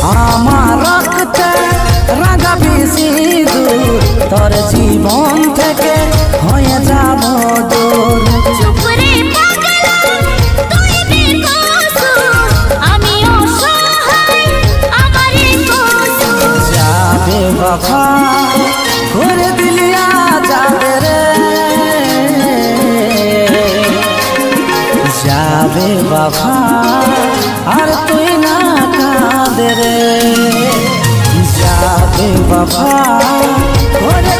আমার রক্তে রাগাবি সিঁদুর, তোর জীবন থেকে হয়ে যাব দূর। চুপ রে পাগলা, তুই বেকসুর, আমি অসহায়, আমারে কসুর। যাবে বাবা করে দিলিয়া যাবে রে, যাবে বাবা আর তুই না কাঁদে রে, যাবে বাবা করে